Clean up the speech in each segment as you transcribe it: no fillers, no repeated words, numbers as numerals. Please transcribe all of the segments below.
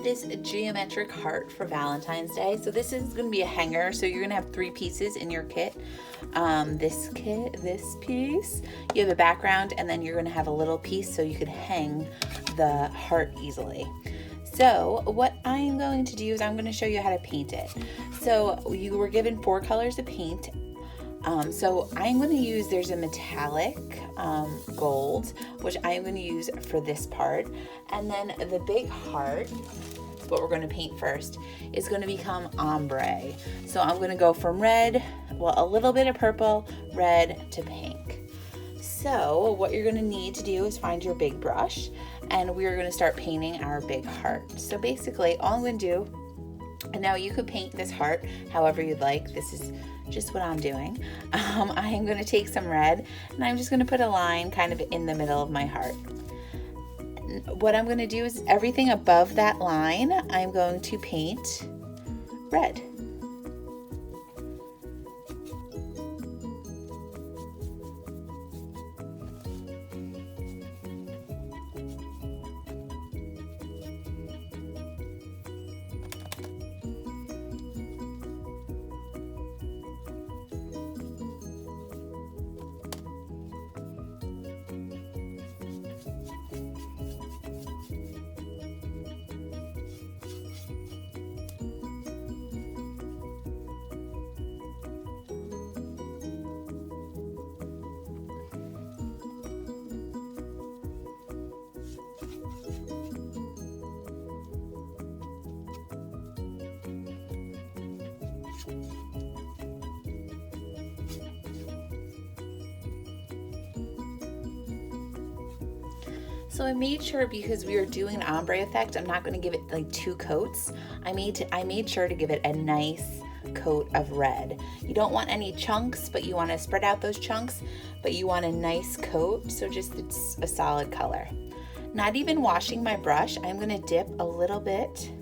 this geometric heart for Valentine's Day. So this is going to be a hanger. So you're going to have 3 pieces in your kit. This piece, you have a background, and then you're going to have a little piece so you could hang the heart easily. So what I'm going to do is I'm going to show you how to paint it. So you were given 4 colors of paint. So I'm going to use, there's a metallic gold, which I'm going to use for this part. And then the big heart, what we're going to paint first, is going to become ombre. So I'm going to go from red, well, a little bit of purple, red to pink. So what you're going to need to do is find your big brush, and we're going to start painting our big heart. So basically all I'm going to do, and now you could paint this heart however you'd like. This is just what I'm doing. I am going to take some red, and I'm just going to put a line kind of in the middle of my heart. What I'm going to do is everything above that line, I'm going to paint red. So I made sure, because we are doing an ombre effect, I'm not going to give it like 2 coats. I made sure to give it a nice coat of red. You don't want any chunks, but you want to spread out those chunks, but you want a nice coat, so just it's a solid color. Not even washing my brush, I'm going to dip a little bit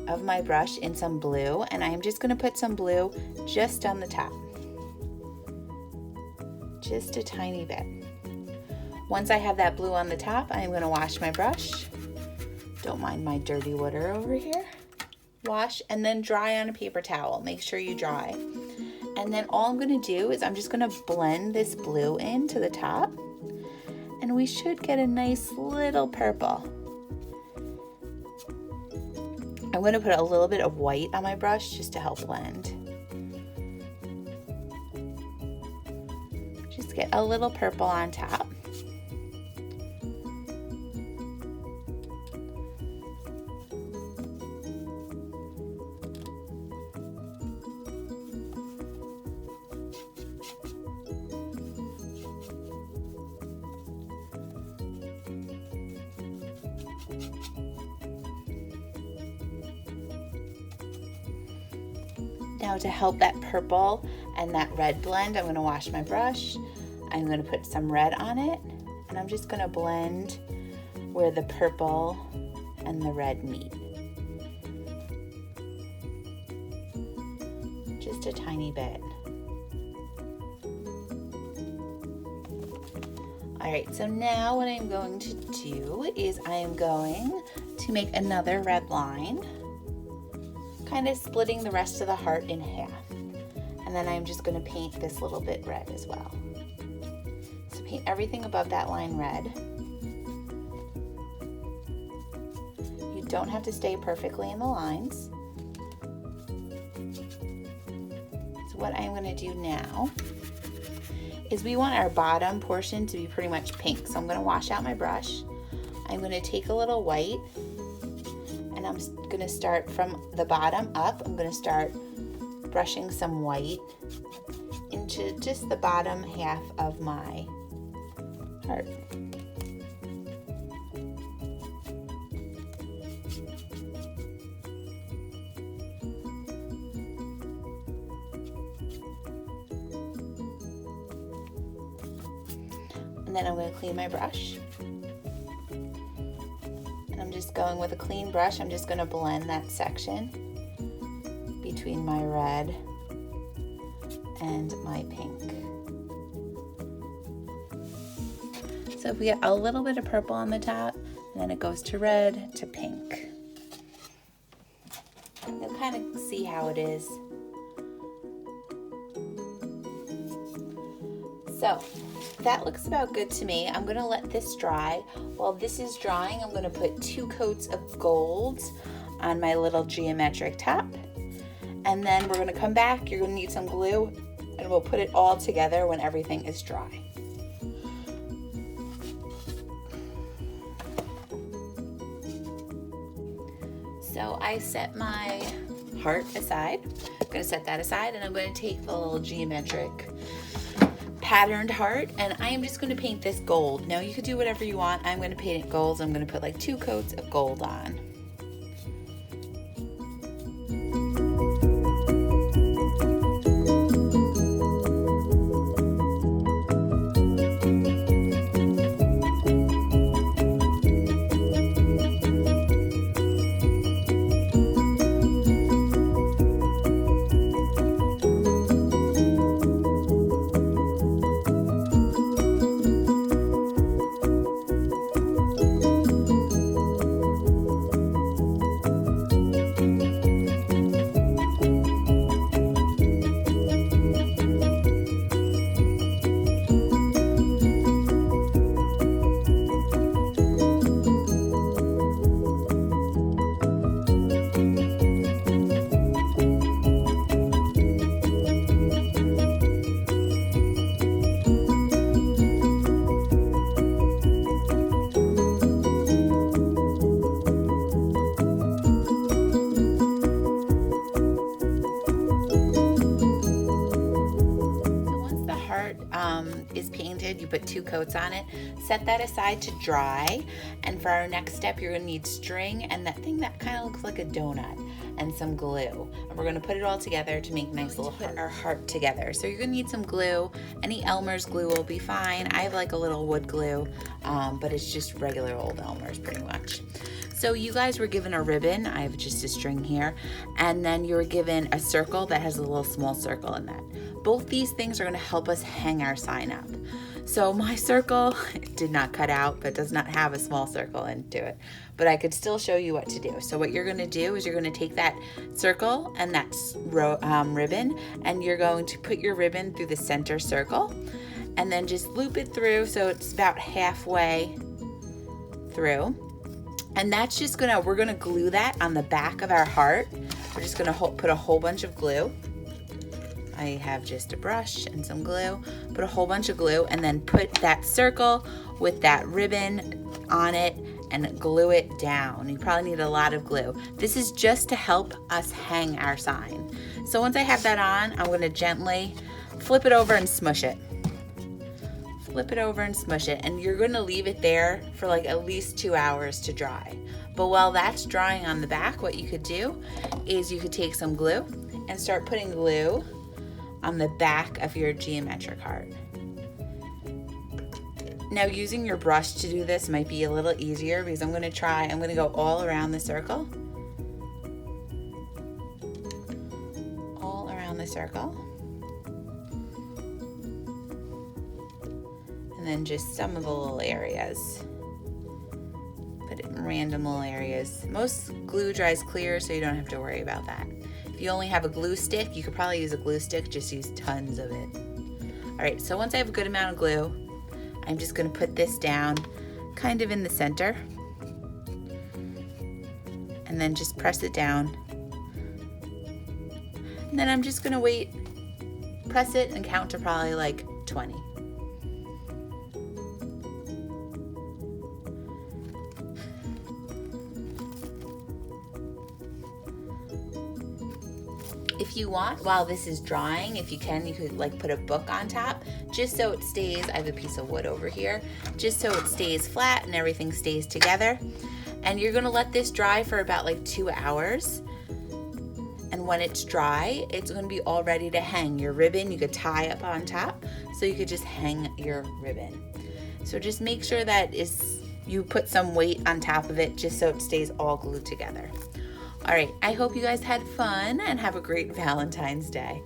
of my brush in some blue, and I'm just going to put some blue just on the top. Just a tiny bit. Once I have that blue on the top, I'm going to wash my brush. Don't mind my dirty water over here. Wash and then dry on a paper towel. Make sure you dry. And then all I'm going to do is I'm just going to blend this blue into the top. And we should get a nice little purple. I'm going to put a little bit of white on my brush just to help blend. Just get a little purple on top. Now to help that purple and that red blend, I'm going to wash my brush. I'm going to put some red on it, and I'm just going to blend where the purple and the red meet. Just a tiny bit. Alright, so now what I'm going to do is I am going to make another red line, kind of splitting the rest of the heart in half. And then I'm just going to paint this little bit red as well. So paint everything above that line red. You don't have to stay perfectly in the lines. So what I'm going to do now is we want our bottom portion to be pretty much pink. So I'm going to wash out my brush. I'm going to take a little white, and I'm going to start from the bottom up. I'm going to start brushing some white into just the bottom half of my heart. And then I'm going to clean my brush. And I'm just going with a clean brush. I'm just going to blend that section between my red and my pink. So if we get a little bit of purple on the top, and then it goes to red to pink. kind of see how it is. So that looks about good to me. I'm gonna let this dry. While this is drying, I'm gonna put 2 coats of gold on my little geometric top. And then we're gonna come back, you're gonna need some glue, and we'll put it all together when everything is dry. So I set my heart aside. I'm gonna set that aside, and I'm gonna take the little geometric patterned heart, and I am just going to paint this gold. Now you could do whatever you want. I'm going to paint it gold. So I'm going to put like 2 coats of gold on. Is painted, you put 2 coats on it, set that aside to dry, and for our next step you're going to need string and that thing that kind of looks like a donut and some glue, and we're going to put it all together to make a nice little heart. Our heart together. So you're going to need some glue. Any Elmer's glue will be fine. I have like a little wood glue, but it's just regular old Elmer's pretty much. So you guys were given a ribbon, I have just a string here, and then you were given a circle that has a little small circle in that. Both these things are going to help us hang our sign up. So my circle did not cut out, but does not have a small circle into it, but I could still show you what to do. So what you're going to do is you're going to take that circle and that ribbon, and you're going to put your ribbon through the center circle and then just loop it through so it's about halfway through. And that's just we're gonna glue that on the back of our heart. We're just gonna put a whole bunch of glue. I have just a brush and some glue. Put a whole bunch of glue and then put that circle with that ribbon on it and glue it down. You probably need a lot of glue. This is just to help us hang our sign. So once I have that on, I'm gonna gently flip it over and smush it. Flip it over and smush it, and you're going to leave it there for like at least 2 hours to dry. But while that's drying on the back, what you could do is you could take some glue and start putting glue on the back of your geometric heart. Now using your brush to do this might be a little easier because I'm going to go all around the circle. All around the circle. And then just some of the little areas. Put it in random little areas. Most glue dries clear, so you don't have to worry about that. If you only have a glue stick, you could probably use a glue stick, just use tons of it. All right, so once I have a good amount of glue, I'm just gonna put this down kind of in the center. And then just press it down. And then I'm just gonna press it and count to probably like 20. If you want, while this is drying, if you can, you could like put a book on top, just so it stays, I have a piece of wood over here, just so it stays flat and everything stays together. And you're gonna let this dry for about like 2 hours. And when it's dry, it's gonna be all ready to hang. Your ribbon, you could tie up on top, so you could just hang your ribbon. So just make sure that you put some weight on top of it, just so it stays all glued together. All right, I hope you guys had fun and have a great Valentine's Day.